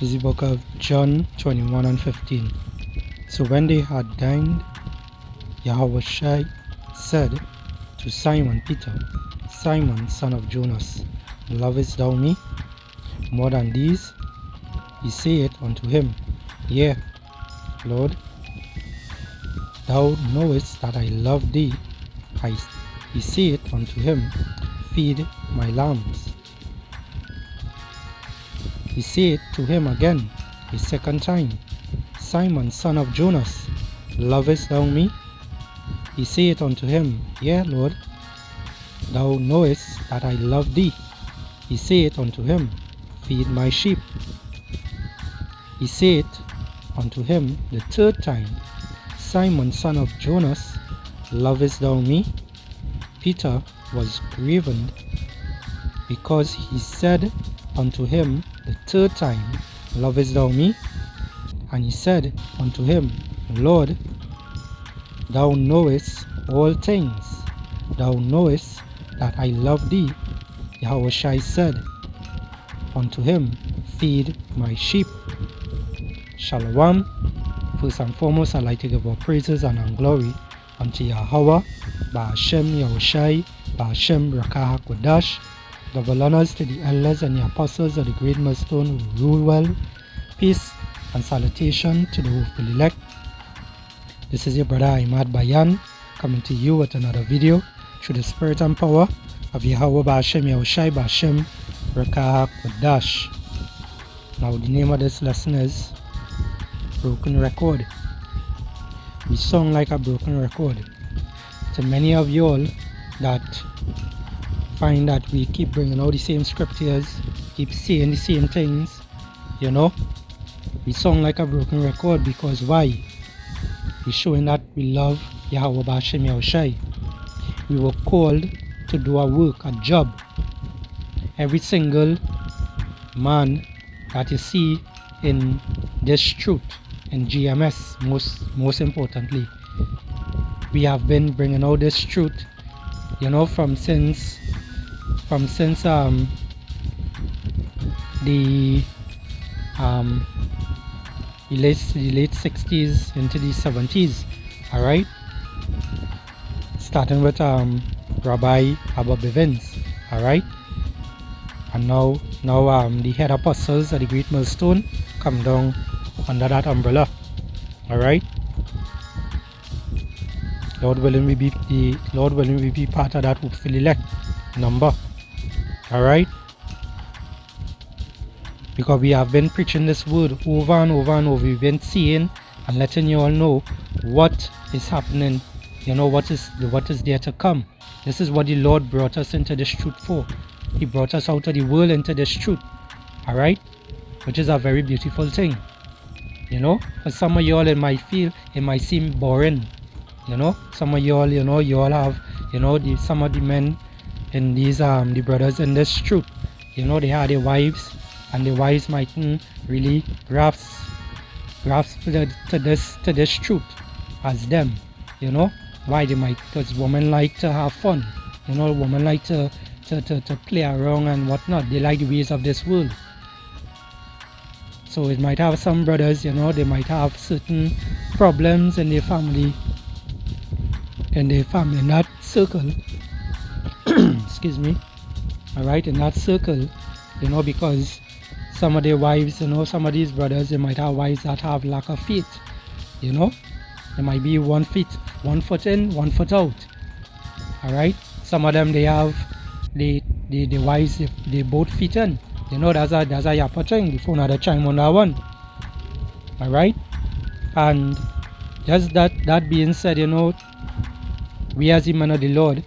is the book of John 21 and 15. So when they had dined, Yahweh said to Simon Peter, Simon, son of Jonas, lovest thou me more than these? He saith unto him, Yea, Lord, thou knowest that I love thee. He saith unto him, Feed my lambs. He said to him again a second time, Simon, son of Jonas, lovest thou me? He saith unto him, Yea, Lord, thou knowest that I love thee. He saith unto him, Feed my sheep. He saith unto him the third time, Simon, son of Jonas, lovest thou me? Peter was grieved because he said unto him the third time, Lovest thou me? And he said unto him, Lord, thou knowest all things. Thou knowest that I love thee. Yahweh said unto him, Feed my sheep. Shalom. First and foremost, I'd like to give our praises and glory unto Yahweh, Ba'ashem Yahushai, Ba'ashem Rakah HaKodash. Double honors to the elders and the apostles of the great millstone who rule well. Peace and salutation to the hopeful elect. This is your brother Ahmad Bayan coming to you with another video through the spirit and power of Yahweh Ba'ashem Yahushai, Ba'ashem Rakah HaKodash. Now the name of this lesson is Broken Record. We sung like a broken record. To many of you all that find that we keep bringing out the same scriptures, keep saying the same things, we sound like a broken record because why? We're showing that we love Yahweh Ba'ashem Yahushai. We were called to do a work, a job. Every single man that you see in this truth, in GMS, most importantly, we have been bringing out this truth, from since the late 60s into the 70s, all right, starting with Rabbi Abba Bivens, all right, and now the head apostles of the great millstone come down under that umbrella, all right. Lord willing, we be part of that hopeful elect number. Alright? Because we have been preaching this word over and over and over. We've been seeing and letting you all know what is happening, what is there to come. This is what the Lord brought us into this truth for. He brought us out of the world into this truth. Alright? Which is a very beautiful thing. For some of y'all it might seem boring. Some of y'all, you all have, some of the men in these, the brothers in this truth, they have their wives, and the wives mightn't really grasp to this truth as them, why they might, because women like to have fun, women like to play around and whatnot. They like the ways of this world. So it might have some brothers, they might have certain problems in their family, in that circle. Excuse me. Alright, in that circle, because some of their wives, some of these brothers, they might have wives that have lack of faith. There might be one foot in, one foot out. Alright, some of them, they have the wives, they both feet in. That's a yappa thing. Before another chime on that one. Alright, and just that being said, we as the men of the Lord,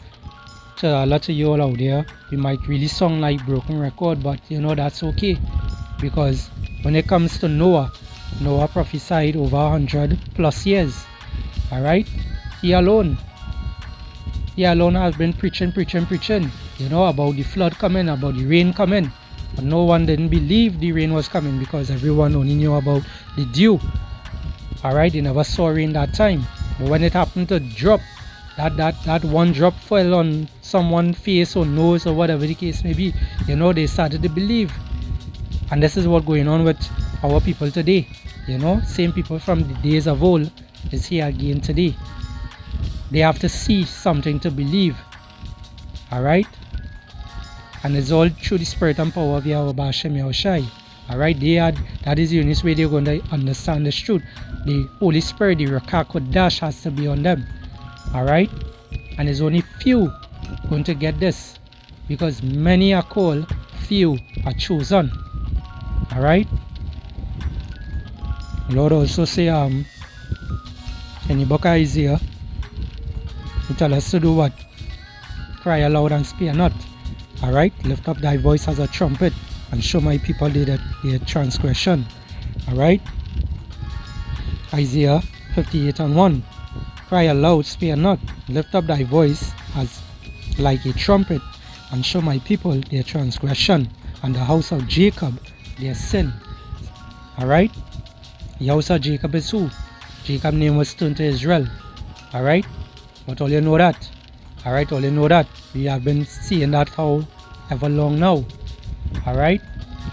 to a lot of you all out there, we might really sound like broken record, but that's okay, because when it comes to Noah prophesied over 100 plus years. Alright, he alone has been preaching about the flood coming, about the rain coming, but no one didn't believe the rain was coming because everyone only knew about the dew. Alright, they never saw rain that time, but when it happened to drop, that one drop fell on someone's face or nose or whatever the case may be, they started to believe. And this is what's going on with our people today. Same people from the days of old is here again today. They have to see something to believe. Alright? And it's all through the spirit and power of Yahweh Bashem Yahushai. Alright, that is the only way they're going to understand this truth. The Holy Spirit, the Ruach HaKodesh has to be on them. Alright? And there's only few going to get this. Because many are called, few are chosen. Alright? Lord also say in the book of Isaiah, he tell us to do what? Cry aloud and spare not. Alright? Lift up thy voice as a trumpet and show my people their transgression. Alright? Isaiah 58:1. Cry aloud, spare not. Lift up thy voice as like a trumpet and show my people their transgression and the house of Jacob their sin. Alright? The house of Jacob is who? Jacob's name was turned to Israel. Alright? But all you know that. Alright, all you know that. We have been seeing that how ever long now. Alright?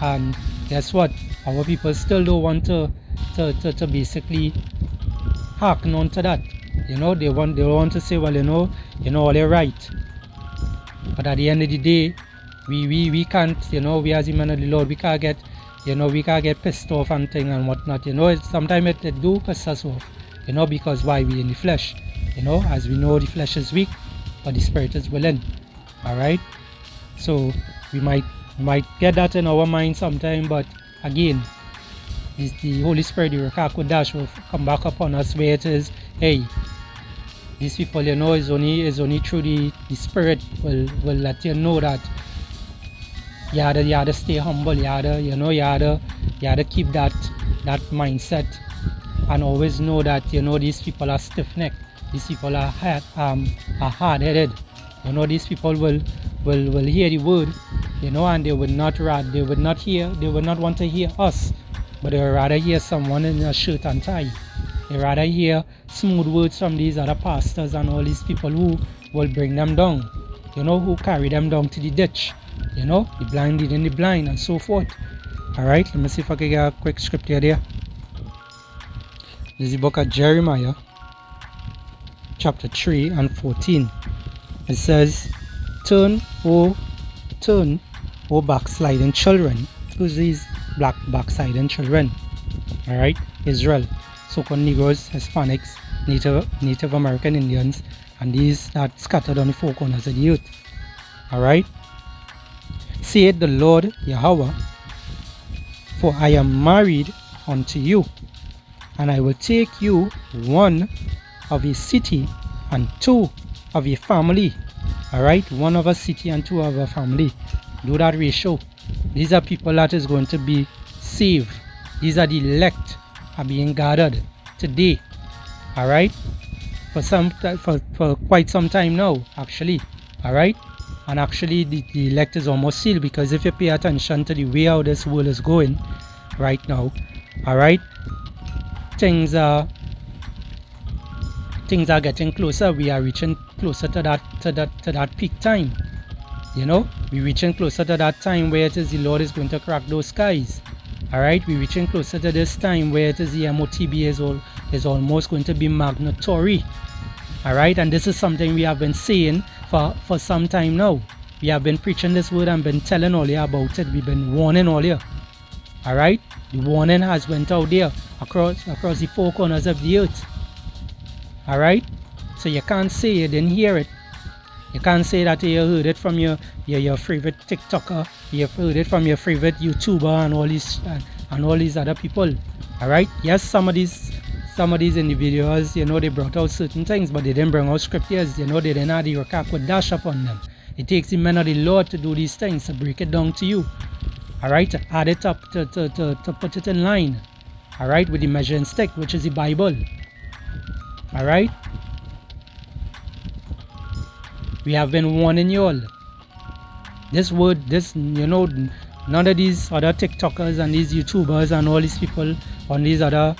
And guess what? Our people still don't want to basically hearken on to that. They want to say, well, all you're right. But at the end of the day, we can't, we as the men of the Lord, we can't get pissed off and things and whatnot. Sometimes it do piss us off, because why? We in the flesh. As we know, the flesh is weak, but the spirit is willing. Alright? So we might get that in our mind sometime, but again, the Holy Spirit, the Ruach HaKodesh, will come back upon us where it is, hey, these people, is only through the Spirit will let you know that you had to stay humble, you had to keep that mindset and always know that these people are stiff-necked, these people are hard-headed. These people will hear the word, and they would not want to hear us, but they would rather hear someone in a shirt and tie. They rather hear smooth words from these other pastors and all these people who will bring them down, who carry them down to the ditch, the blind leading the blind and so forth. Alright, let me see if I can get a quick scripture there. This is the book of Jeremiah, chapter 3 and 14. It says, Turn, O backsliding children. Who's these backsliding children? Alright, Israel, so-called Negroes, Hispanics, Native American Indians, and these that scattered on the four corners of the earth. Alright? Saith the Lord Yahweh, for I am married unto you, and I will take you one of a city and two of a family. Alright, one of a city and two of a family. Do that ratio. These are people that is going to be saved. These are the elect are being gathered today. Alright, for quite some time now, actually. Alright, and actually the elect is almost sealed, because if you pay attention to the way how this world is going right now, alright, things are getting closer. We are reaching closer to that peak time. We're reaching closer to that time where it is the Lord is going to crack those skies. Alright, we're reaching closer to this time where it is the MOTB is almost going to be mandatory. Alright, and this is something we have been saying for some time now. We have been preaching this word and been telling all you about it. We've been warning all you. Alright, the warning has went out there across the four corners of the earth. Alright, so you can't say you didn't hear it. You can't say that you heard it from your favorite TikToker, you heard it from your favorite YouTuber and all these other people. Alright, yes, some of these individuals, they brought out certain things, but they didn't bring out scriptures. They didn't have the Ruach HaKodesh upon them. It takes the men of the Lord to do these things, to break it down to you. Alright, to add it up, to put it in line. Alright, with the measuring stick, which is the Bible. Alright, we have been warning you all. This word, none of these other TikTokers and these YouTubers and all these people on these other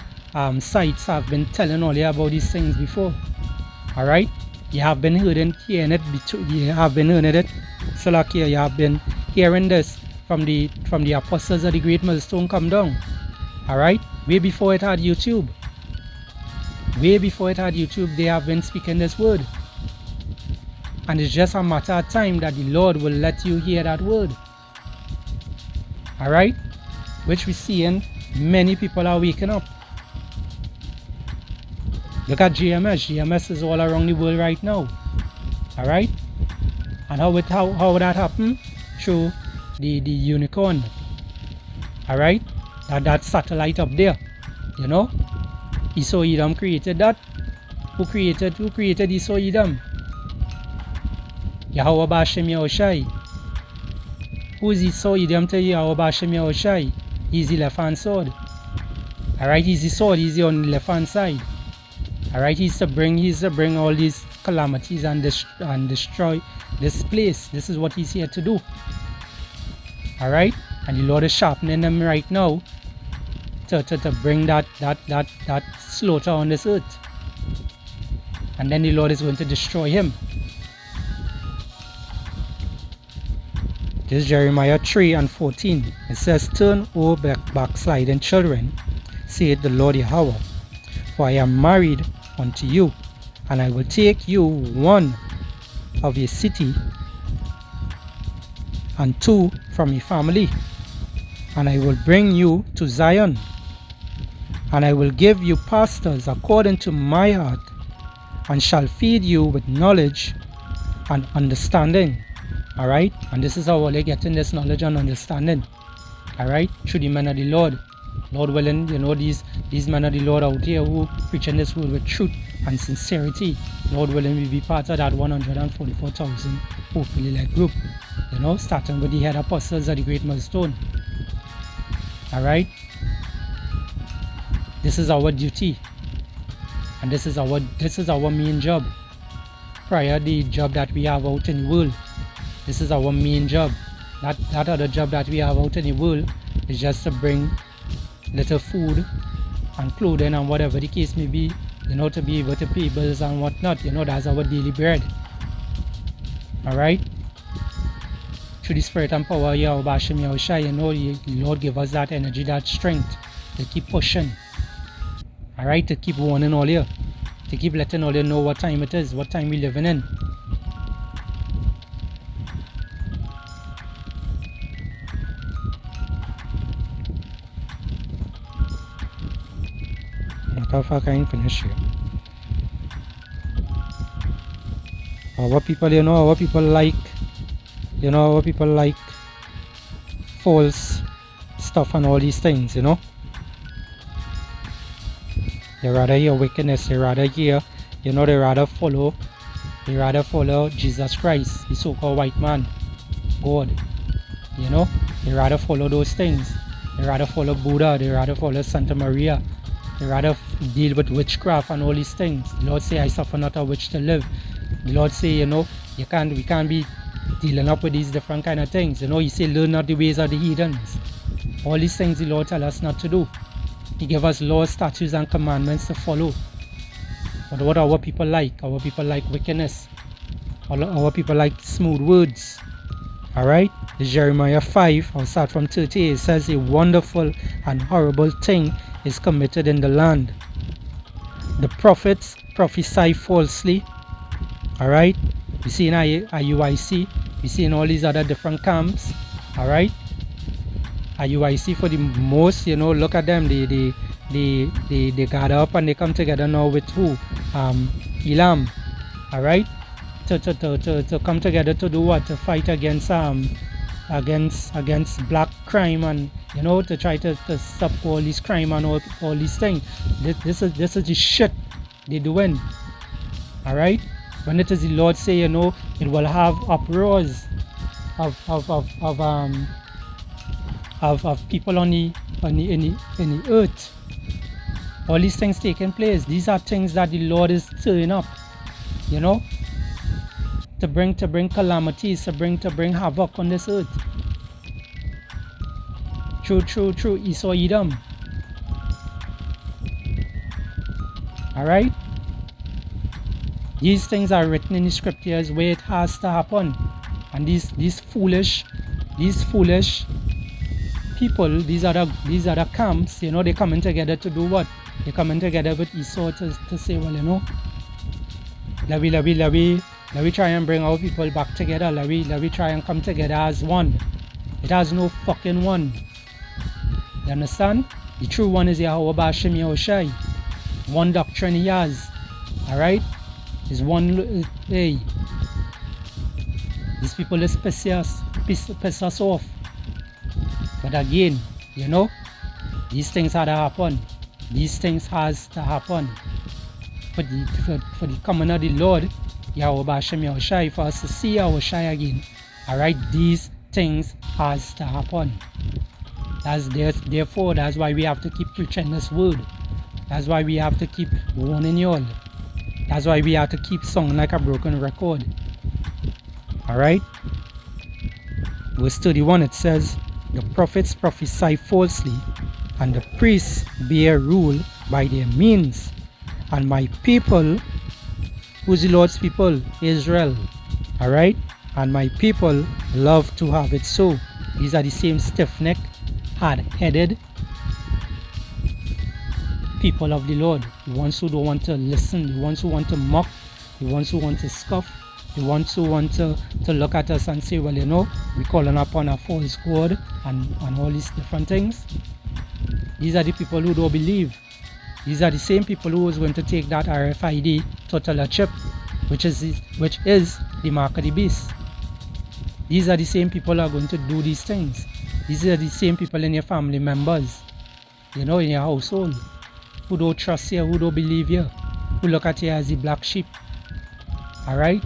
sites have been telling all you about these things before. Alright, you have been hearing it. You have been hearing it. So like you have been hearing this from the apostles of the great millstone come down. Alright? Way before it had YouTube. Way before it had YouTube, they have been speaking this word. And it's just a matter of time that the Lord will let you hear that word. Alright? Which we're seeing many people are waking up. Look at GMS. GMS is all around the world right now. Alright? And how would that happen? Through the unicorn. Alright? That satellite up there. You know? Esau Edom created that. Who created Esau Edom? Yahweh Bashem Yahushai. Who is Esau Edom to Yahweh Bashem Yahushai? He's the left hand sword. Alright, he's the sword, he's on the left hand side. Alright, he's to bring all these calamities and destroy this place. This is what he's here to do. Alright? And the Lord is sharpening them right now to bring that slaughter on this earth. And then the Lord is going to destroy him. This is Jeremiah 3:14. It says, "Turn, O backsliding children, saith the Lord Yahweh, for I am married unto you, and I will take you one of your city, and two from your family, and I will bring you to Zion, and I will give you pastors according to my heart, and shall feed you with knowledge and understanding." Alright? And this is how they're getting this knowledge and understanding. Alright? Through the men of the Lord. Lord willing, you know, these men of the Lord out here who preaching this word with truth and sincerity. Lord willing, we be part of that 144,000 hopefully led group. You know, starting with the head apostles of the great milestone. Alright? This is our duty. And this is our main job. Prior the job that we have out in the world. This is our main job. That other job that we have out in the world is just to bring little food and clothing and whatever the case may be, you know, to be able to pay bills and whatnot. You know, that's our daily bread. Alright? Through the spirit and power of Yahweh Bashem Yahushai, you know, the Lord give us that energy, that strength to keep pushing. Alright? To keep warning all here. To keep letting all you know what time it is, what time we're living in. If I can finish here. Our people, you know, our people like false stuff and all these things, you know. They rather hear wickedness, they rather hear, you know, they rather follow Jesus Christ, the so-called white man, God, you know. They rather follow those things. They rather follow Buddha, they rather follow Santa Maria. They rather deal with witchcraft and all these things. The Lord say, I suffer not a witch to live. The Lord say, you know, we can't be dealing up with these different kind of things. You know, He say, learn not the ways of the heathens. All these things the Lord tell us not to do. He give us laws, statutes and commandments to follow. But what our people like? Our people like wickedness. Our people like smooth words. Alright? Jeremiah 5, I'll start from 38. It says, a wonderful and horrible thing is committed in the land. The prophets prophesy falsely. Alright? We see in IUIC, we see in all these other different camps. Alright? IUIC for the most, you know, look at them. They gather up and they come together now with who? Elam. Alright? To come together to do what? To fight against black crime, and you know, to try to stop all this crime and all these things. This is the shit they doing. Alright? When it is the Lord say, you know, it will have uproars of people in the earth. All these things taking place. These are things that the Lord is stirring up, you know, to bring calamities, to bring havoc on this earth. True Esau Edom. Alright? These things are written in the scriptures where it has to happen. And these foolish people, these are the camps, they coming together to do what? They coming together with Esau to say, well, let me try and bring our people back together. Let me try and come together as one. It has no fucking one. You understand? The true one is Yahweh Bashim Yahushai. One doctrine he has. Alright? Is one. Hey. These people just piss us off. But again, these things had to happen. These things has to happen. For the coming of the Lord, Yahweh Bashim Yahushai, for us to see Yahushai again. Alright, these things has to happen. Therefore, that's why we have to keep preaching this word. That's why we have to keep warning you all. That's why we have to keep singing like a broken record. Alright? Verse 31, it says, the prophets prophesy falsely, and the priests bear rule by their means. And my people, who's the Lord's people? Israel. Alright? And my people love to have it so. These are the same stiff-necked, hard-headed people of the Lord. The ones who don't want to listen, the ones who want to mock, the ones who want to scoff, the ones who want to look at us and say, well, we're calling upon a false God and all these different things. These are the people who don't believe. These are the same people who is going to take that RFID total chip, which is the mark of the beast. These are the same people who are going to do these things. These are the same people in your family members, in your household, who don't trust you, who don't believe you, who look at you as the black sheep. Alright?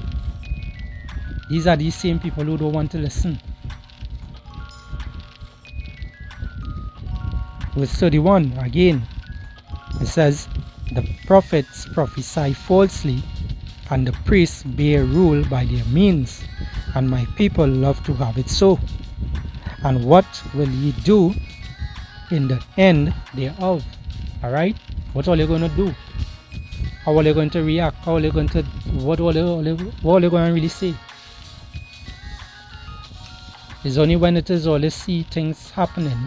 These are the same people who don't want to listen. Verse 31, again, it says, the prophets prophesy falsely, and the priests bear rule by their means, and my people love to have it so. And what will ye do in the end thereof? Alright? What are you going to do? How are you going to react? How are you going to, what are you going to really say? It's only when it is all they see things happening,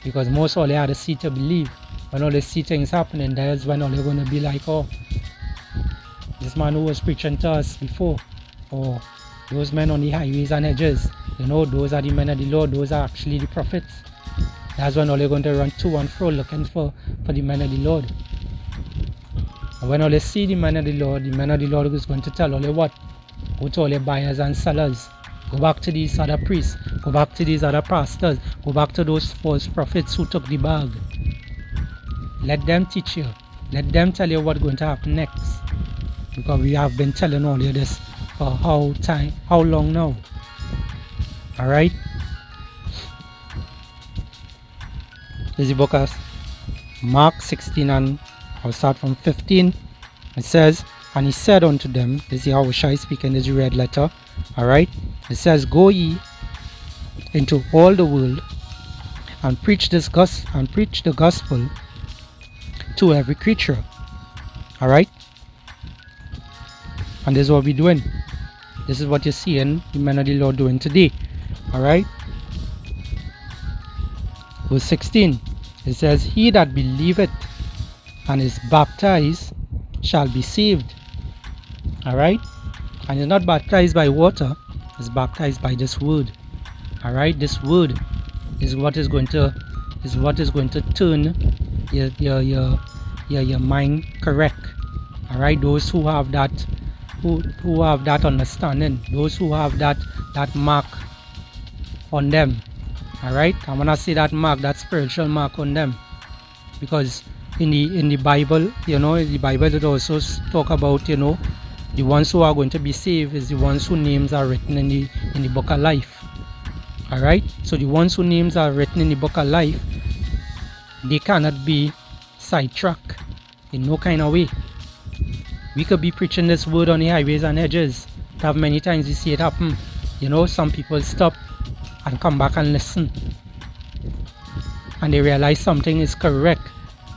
because most all they had to see to believe. When all they see things happening, that's when all they're going to be like, oh, this man who was preaching to us before, or those men on the highways and edges, those are the men of the Lord, those are actually the prophets. That's when all they're going to run to and fro looking for the men of the Lord. And when all they see the men of the Lord is going to tell all they what? Go to all the buyers and sellers. Go back to these other priests. Go back to these other pastors. Go back to those false prophets who took the bag. Let them teach you. Let them tell you what's going to happen next. Because we have been telling all you this for how long now? Alright? This is the book of Mark 16, and I'll start from 15. It says, and he said unto them, this is how Shai speaking, this is the red letter. Alright? It says, go ye into all the world and preach the gospel to every creature. Alright? And this is what we're doing. This is what you're seeing the men of the Lord doing today. Alright? Verse 16. It says, he that believeth and is baptized shall be saved. Alright? And he's not baptized by water, he's baptized by this word. Alright? This word is what is going to turn your mind correct. Alright? Those who have that who have that understanding, those who have that mark on them. Alright? And when I say that mark, that spiritual mark on them, because in the Bible, the Bible it also talk about, the ones who are going to be saved is the ones whose names are written in the book of life. Alright? So the ones whose names are written in the book of life, they cannot be sidetracked in no kind of way. We could be preaching this word on the highways and edges. Have many times we see it happen. Some people stop and come back and listen, and they realize something is correct,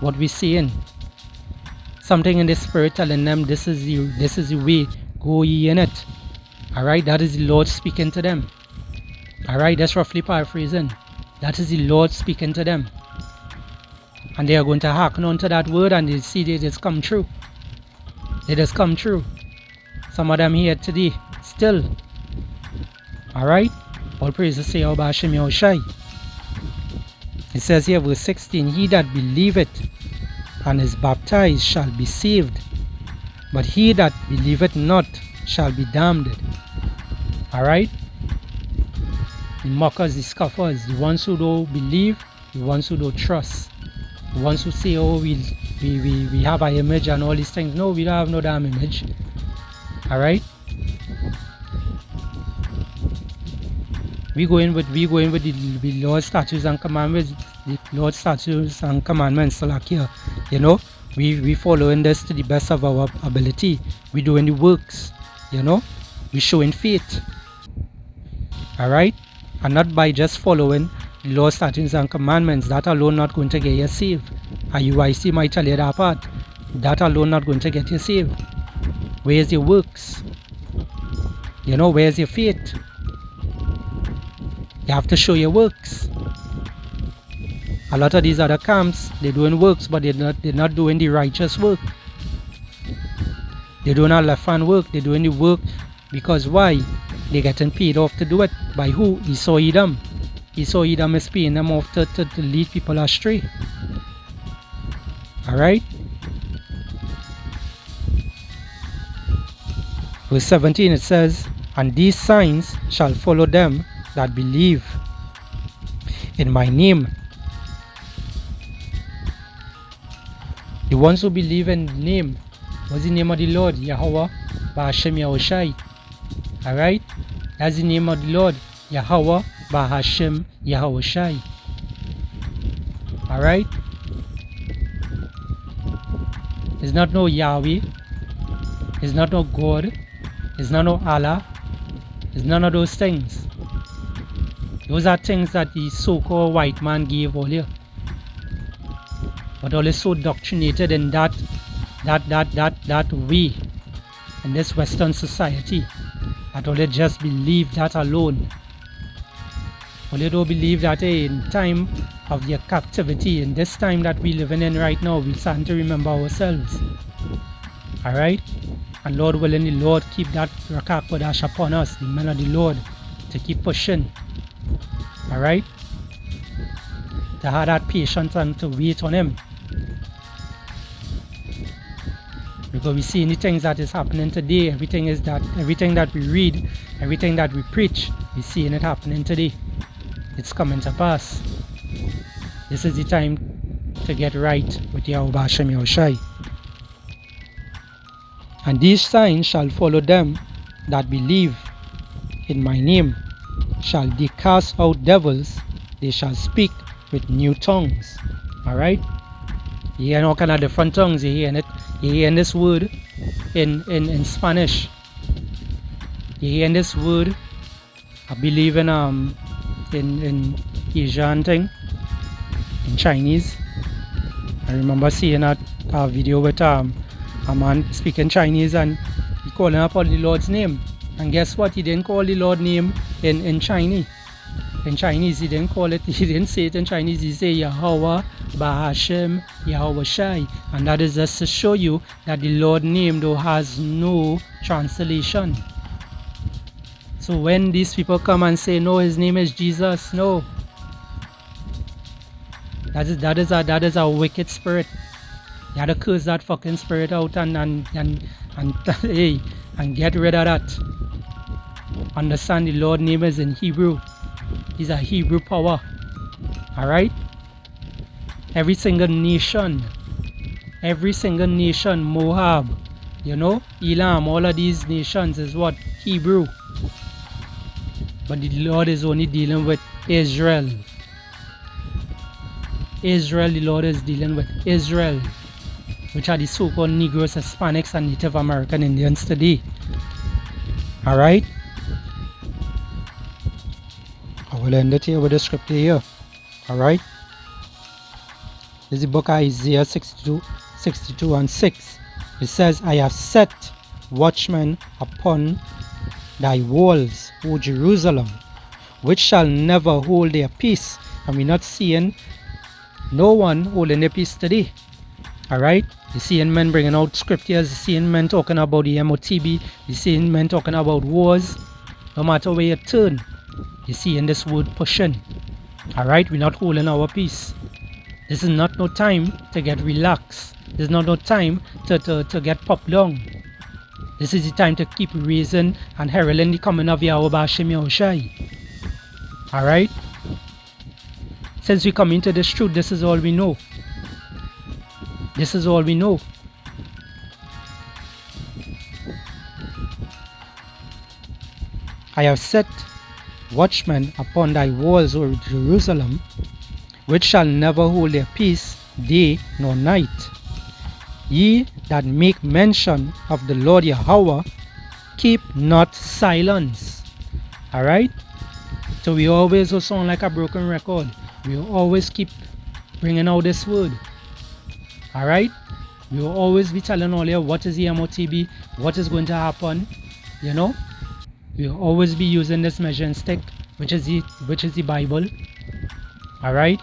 what we're saying. Something in the spirit telling them this is the way, go ye in it. Alright, that is the Lord speaking to them. Alright, that's roughly paraphrasing. That is the Lord speaking to them. And they are going to hearken on to that word, and they see it has come true. It has come true. Some of them here today, still. Alright? All praises to Yahweh Hashem Yahushai. It says here, verse 16, he that believeth and is baptized shall be saved, but he that believeth not shall be damned. Alright? The mockers, the scoffers, the ones who don't believe, the ones who don't trust, the ones who say, oh, we have an image and all these things. No, we don't have no damn image. Alright? We go in with the Lord's statutes and commandments, the Lord's statutes and commandments, so like here, you know, we following this to the best of our ability. We doing the works, you know, we showing faith. Alright? And not by just following the Lord's statutes and commandments. That alone not going to get you saved. And UIC might tell you that part. That alone not going to get you saved. Where's your works? You know, where's your faith? You have to show your works. A lot of these other camps, they're doing works, but they're not doing the righteous work. They're doing our left hand work. They're doing the work because why? They're getting paid off to do it. By who? Esau Edom. Esau Edom is paying them off to lead people astray. Alright? Verse 17 it says, and these signs shall follow them that believe in my name. The ones who believe in the name. What's the name of the Lord? Yahweh Ba'ashem Yahushai. Alright? That's the name of the Lord. Yahweh Ba'ashem Yahushai. Alright? It's not no Yahweh. It's not no God. It's not no Allah. It's none of those things. Those are things that the so-called white man gave all here. But all is so doctrinated in that way in this Western society that all they just believe that alone. All they don't believe that in time of their captivity, in this time that we're living in right now, we're starting to remember ourselves. Alright? And Lord willing, the Lord keep that Rakak Kodash upon us, the men of the Lord, to keep pushing. Alright? To have that patience and to wait on Him. Because we see the things that is happening today, everything that we read, everything that we preach, we seeing it happening today. It's coming to pass. This is the time to get right with Yahweh Hashem Yahushai. And these signs shall follow them that believe in my name. Shall they cast out devils, they shall speak with new tongues. Alright? You hear all kind of different tongues, you hear it. You hear this word in Spanish. You hear this word, I believe in Asian thing, in Chinese. I remember seeing that video with a man speaking Chinese and he calling upon the Lord's name. And guess what? He didn't call the Lord's name in Chinese. In Chinese, he didn't call it, he didn't say it in Chinese, he said Yahweh Ba'ashem Yahushai. And that is just to show you that the Lord's name though has no translation. So when these people come and say, no, his name is Jesus, no. That is a wicked spirit. You have to curse that fucking spirit out and hey, and get rid of that. Understand the Lord's name is in Hebrew. It's a Hebrew power. Alright? Every single nation, Moab, you know, Elam, all of these nations is what? Hebrew. But the Lord is only dealing with Israel. The Lord is dealing with Israel, which are the so-called Negroes, Hispanics, and Native American Indians today. Alright? I will end it here with the scripture here. Alright? This is the book of Isaiah 62 and 6. It says, I have set watchmen upon thy walls, O Jerusalem, which shall never hold their peace And we're not seeing no one holding their peace today. Alright? You're seeing men bringing out scriptures, you're seeing men talking about the MOTB, you're seeing men talking about wars. No matter where you turn, you're seeing this word pushing. Alright? We're not holding our peace. This is not no time to get relaxed. This is not no time to get popped down. This is the time to keep raising and heralding the coming of Yahweh B'Shem Yahushai. Alright? Since we come into this truth, this is all we know. This is all we know. I have set watchmen upon thy walls, O Jerusalem, which shall never hold their peace day nor night. Ye that make mention of the Lord Yahweh, keep not silence. Alright? So we always will sound like a broken record. We will always keep bringing out this word. Alright? We will always be telling all you what is the MOTB, what is going to happen. You know? We will always be using this measuring stick, which is the Bible. Alright?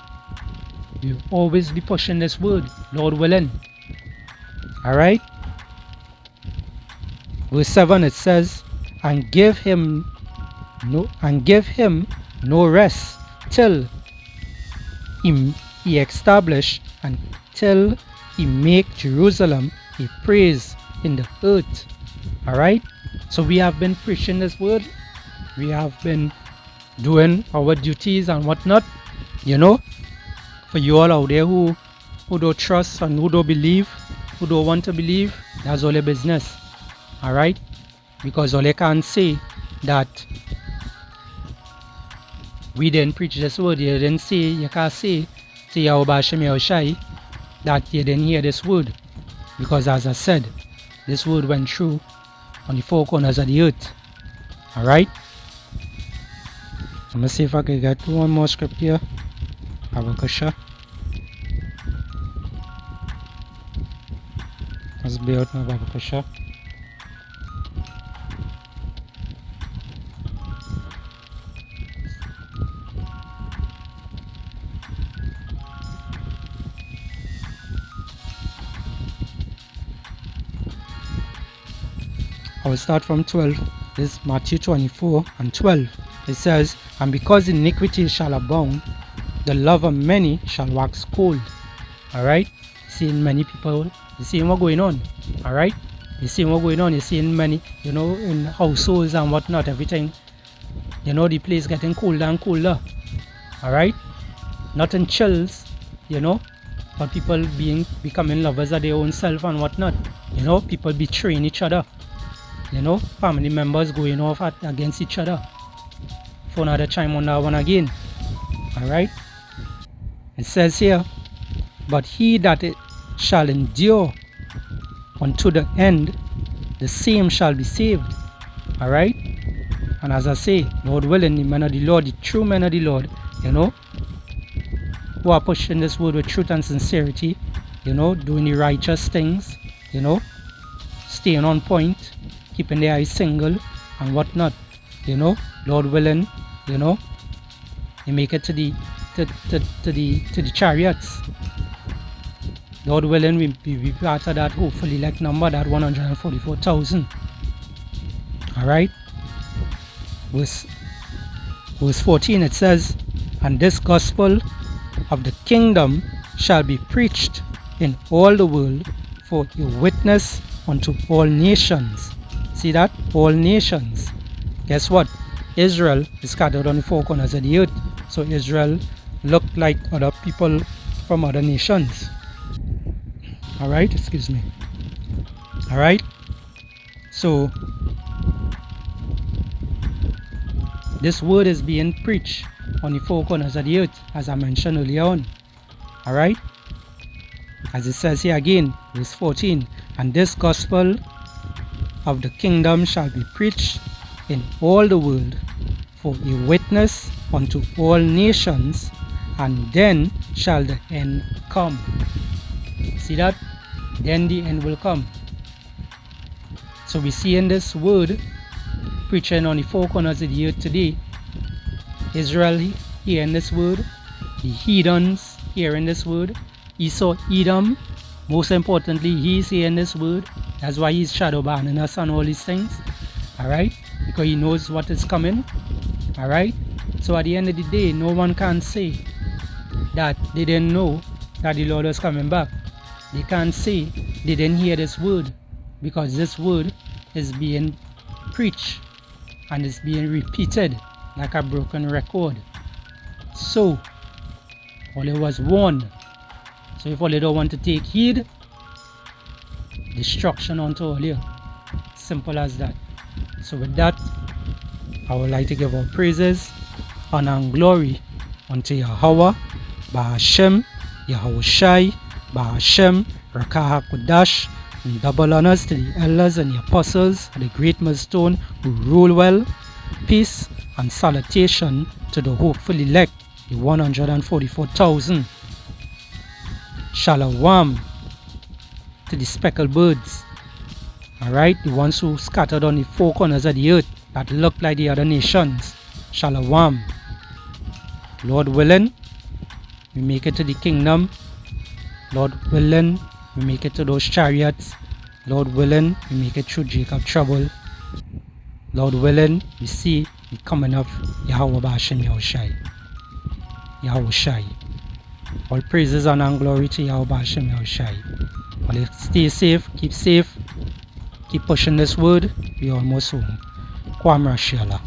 We will always be pushing this word, Lord willing. Alright? Verse 7 it says, and give him no rest till he establish and till he make Jerusalem a praise in the earth. Alright? So we have been preaching this word. We have been doing our duties and whatnot. You know, for you all out there who don't trust and who don't believe, who don't want to believe, that's all your business. Alright? Because all you can say that we didn't preach this word. You didn't say, you can't say to Yahweh B'Shem Yahushai that you didn't hear this word. Because as I said, this word went through on the four corners of the earth. Alright? I'm going to see if I can get one more script here. Abakasha. Let's be out now, Abakasha. I will start from 12. This is Matthew 24 and 12. It says, and because iniquity shall abound, the love of many shall wax cold. Alright? Seeing many people, you seeing what going on. Alright? You seeing what going on. You seeing many, you know, in households and whatnot, everything. You know, the place getting colder and colder. Alright? Not in chills, you know, but people becoming lovers of their own self and whatnot. You know, people betraying each other. You know, family members going off against each other. For another chime on that one again. Alright? It says here, but he that shall endure unto the end, the same shall be saved. Alright? And as I say, Lord willing, the men of the Lord, the true men of the Lord, you know, who are pushing this word with truth and sincerity, you know, doing the righteous things, you know, staying on point, keeping their eyes single and whatnot, you know, Lord willing, you know, they make it to the chariots. Lord willing, we be part of that, hopefully, like number that 144,000. Alright? Verse 14 it says, and this gospel of the kingdom shall be preached in all the world for a witness unto all nations. See that? All nations. Guess what? Israel is scattered on the four corners of the earth. So Israel looked like other people from other nations. Alright? Excuse me. Alright? So this word is being preached on the four corners of the earth, as I mentioned earlier on. Alright? As it says here again, verse 14, and this gospel of the kingdom shall be preached in all the world for a witness unto all nations, and then shall the end come. See that? Then the end will come. So we see in this word preaching on the four corners of the earth today, Israel hearing this word, the heathens hearing this word. Esau, Edom, most importantly, he's hearing this word. That's why he's shadow banning us on all these things. Alright? Because he knows what is coming. Alright? So at the end of the day, no one can say that they didn't know that the Lord was coming back. They can't say they didn't hear this word, because this word is being preached and it's being repeated like a broken record. So all it was warned. So if all you don't want to take heed, destruction unto all you. Simple as that. So with that, I would like to give our praises, honor and glory unto Yahweh, Bahashem, Yahushai, Bahashem, Rakah HaKodash, and double honors to the elders and the apostles of the great millstone who rule well. Peace and salutation to the hopeful elect, the 144,000. Shalom to the speckled birds. Alright, the ones who scattered on the four corners of the earth that look like the other nations. Shalom. Lord willing, we make it to the kingdom. Lord willing, we make it to those chariots. Lord willing, we make it through Jacob's trouble. Lord willing, we see the coming of Yahweh Ba'ashem Yahushai. Yahushai. All praises and glory to Yahweh Ba'ashem Yahushai. Well, stay safe, keep pushing this word. We almost home. Kwam Rashiala.